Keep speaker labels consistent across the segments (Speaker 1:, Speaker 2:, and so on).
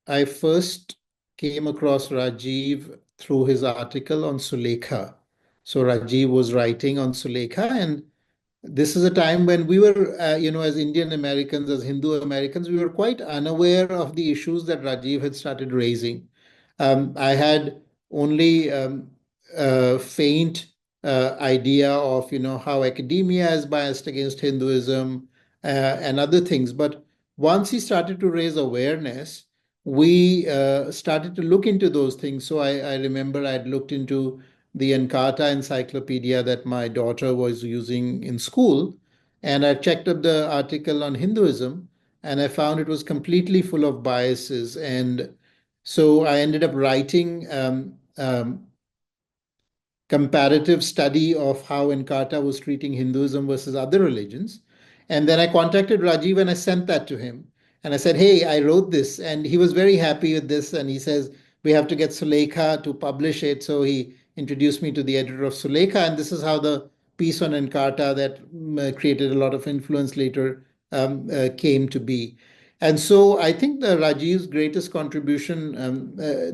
Speaker 1: I first came across Rajiv through his article on Sulekha. So Rajiv was writing on Sulekha, and this is a time when we were, as Indian Americans, as Hindu Americans, we were quite unaware of the issues that Rajiv had started raising. I had only faint idea of, how academia is biased against Hinduism and other things. But once he started to raise awareness, we started to look into those things. So I remember I'd looked into the Encarta encyclopedia that my daughter was using in school. And I checked up the article on Hinduism, and I found it was completely full of biases. And so I ended up writing comparative study of how Encarta was treating Hinduism versus other religions. And then I contacted Rajiv and I sent that to him. And I said, hey, I wrote this. And he was very happy with this. And he says, we have to get Sulekha to publish it. So he introduced me to the editor of Sulekha. And this is how the piece on Encarta that created a lot of influence later came to be. And so I think the Rajiv's greatest contribution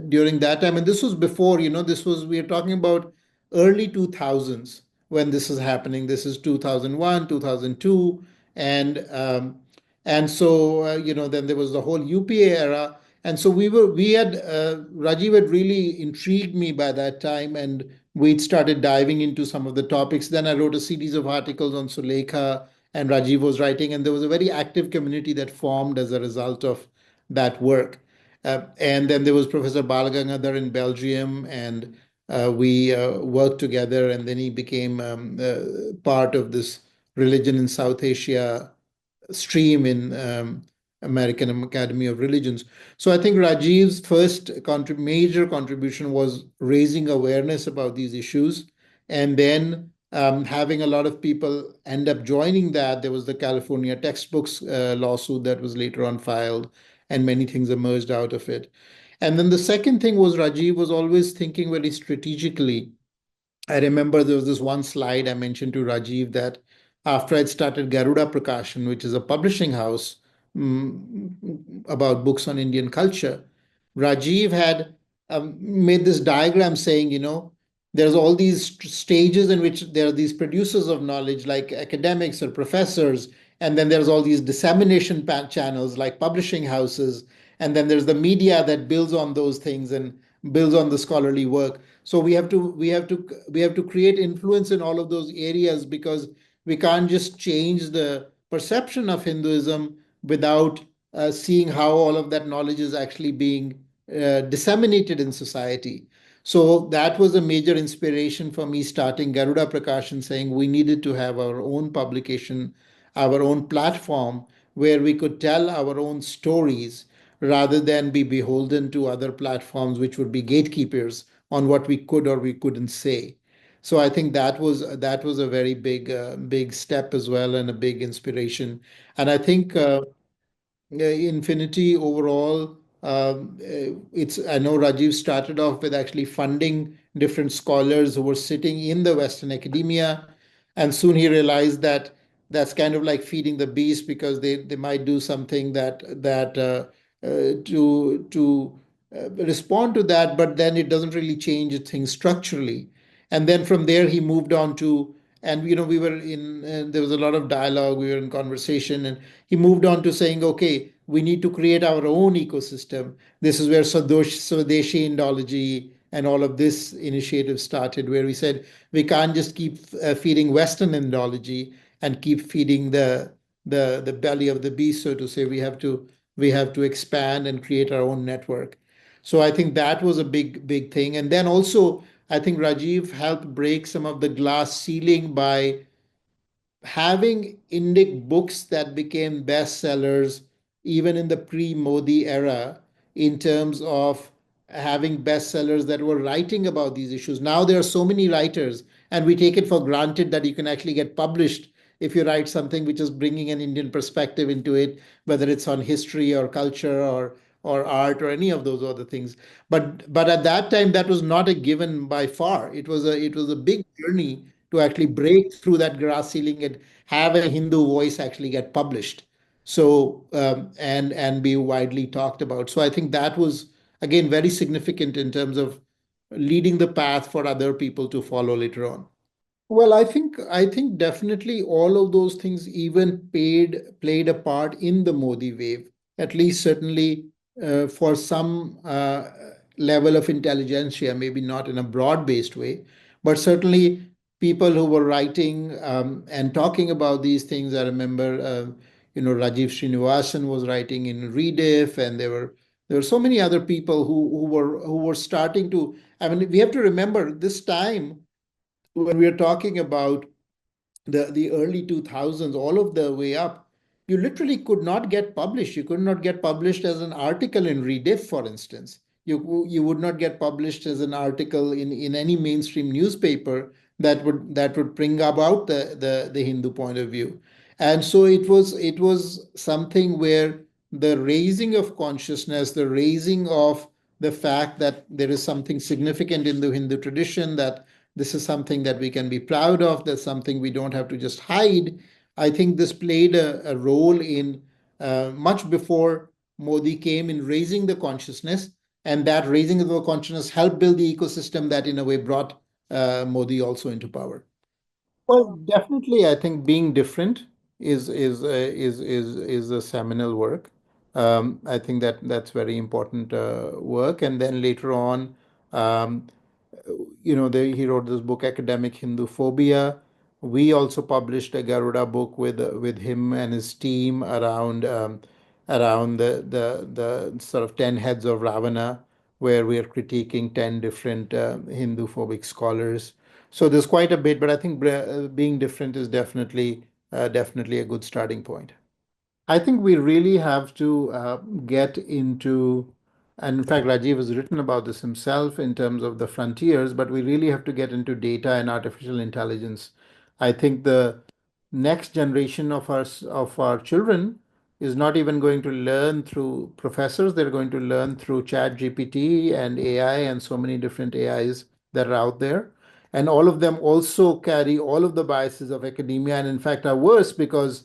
Speaker 1: during that time, and this was before, we are talking about early 2000s when this is happening. This is 2001, 2002, and so then there was the whole UPA era, and so we had Rajiv had really intrigued me by that time, and we'd started diving into some of the topics. Then I wrote a series of articles on Sulekha, and Rajiv was writing, and there was a very active community that formed as a result of that work. And then there was Professor Balagangadhara in Belgium, and we worked together, and then he became part of this religion in South Asia stream in American Academy of Religions. So I think Rajiv's first major contribution was raising awareness about these issues, and then having a lot of people end up joining that. There was the California textbooks lawsuit that was later on filed, and many things emerged out of it. And then the second thing was Rajiv was always thinking very strategically. I remember there was this one slide I mentioned to Rajiv that after I'd started Garuda Prakashan, which is a publishing house about books on Indian culture, Rajiv had made this diagram saying, there's all these stages in which there are these producers of knowledge like academics or professors, and then there's all these dissemination channels like publishing houses, and then there's the media that builds on those things and builds on the scholarly work. So we have to create influence in all of those areas, because we can't just change the perception of Hinduism without seeing how all of that knowledge is actually being disseminated in society. So that was a major inspiration for me starting Garuda Prakashan, saying we needed to have our own publication, our own platform where we could tell our own stories rather than be beholden to other platforms which would be gatekeepers on what we could or we couldn't say. So I think that was a very big step as well, and a big inspiration. And I think Infinity overall, it's I know Rajiv started off with actually funding different scholars who were sitting in the Western academia, and soon he realized that that's kind of like feeding the beast, because they might do something to respond to that, but then it doesn't really change things structurally. And then from there he moved on to, and we were in there was a lot of dialogue, we were in conversation, and he moved on to saying, okay, we need to create our own ecosystem. This is where Swadeshi Indology and all of this initiative started, where we said we can't just keep feeding Western Indology and keep feeding the belly of the beast, so to say. We have to expand and create our own network. So I think that was a big thing. And then also, I think Rajiv helped break some of the glass ceiling by having Indic books that became bestsellers even in the pre-Modi era, in terms of having bestsellers that were writing about these issues. Now there are so many writers, and we take it for granted that you can actually get published if you write something which is bringing an Indian perspective into it, whether it's on history or culture or art or any of those other things. But at that time, that was not a given by far. It was a big journey to actually break through that glass ceiling and have a Hindu voice actually get published. So and be widely talked about. So I think that was again very significant in terms of leading the path for other people to follow later on. Well, I think definitely all of those things even played a part in the Modi wave. At least certainly for some level of intelligentsia, maybe not in a broad-based way, but certainly people who were writing and talking about these things. I remember, Rajiv Srinivasan was writing in Rediff, and there were so many other people who were starting to. I mean, we have to remember this time when we are talking about the early 2000s all of the way up, you literally could not get published. You could not get published as an article in Rediff, for instance. You would not get published as an article in any mainstream newspaper that would bring about the Hindu point of view. And so it was something where the raising of consciousness, the raising of the fact that there is something significant in the Hindu tradition, that this is something that we can be proud of. That's something we don't have to just hide. I think this played a role in much before Modi came in raising the consciousness, and that raising of the consciousness helped build the ecosystem that, in a way, brought Modi also into power. Well, definitely, I think being different is a seminal work. I think that's very important work. And then later on, um, he wrote this book, Academic Hindu Phobia. We also published a Garuda book with him and his team around the sort of 10 heads of Ravana, where we are critiquing 10 different Hindu phobic scholars. So there's quite a bit, but I think being different is definitely a good starting point. I think we really have to get into, and in fact, Rajiv has written about this himself in terms of the frontiers, but we really have to get into data and artificial intelligence. I think the next generation of our children is not even going to learn through professors. They're going to learn through Chat GPT and AI and so many different AIs that are out there. And all of them also carry all of the biases of academia, and in fact are worse because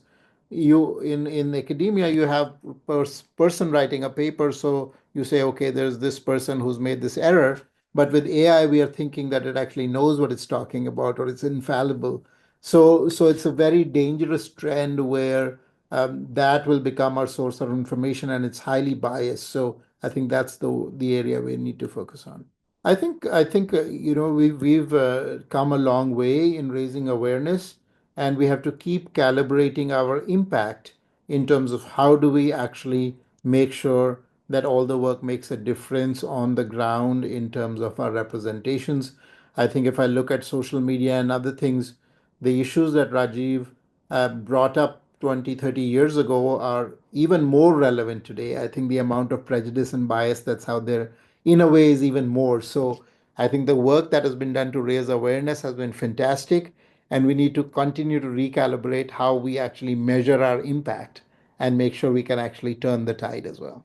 Speaker 1: you in academia you have person writing a paper, so you say, okay, there's this person who's made this error, but with AI we are thinking that it actually knows what it's talking about, or it's infallible. So it's a very dangerous trend where that will become our source of information, and it's highly biased. So I think that's the area we need to focus on. I think we've come a long way in raising awareness, and we have to keep calibrating our impact in terms of how do we actually make sure that all the work makes a difference on the ground in terms of our representations. I think if I look at social media and other things, the issues that Rajiv brought up 20, 30 years ago are even more relevant today. I think the amount of prejudice and bias that's out there, in a way, is even more. So I think the work that has been done to raise awareness has been fantastic, and we need to continue to recalibrate how we actually measure our impact and make sure we can actually turn the tide as well.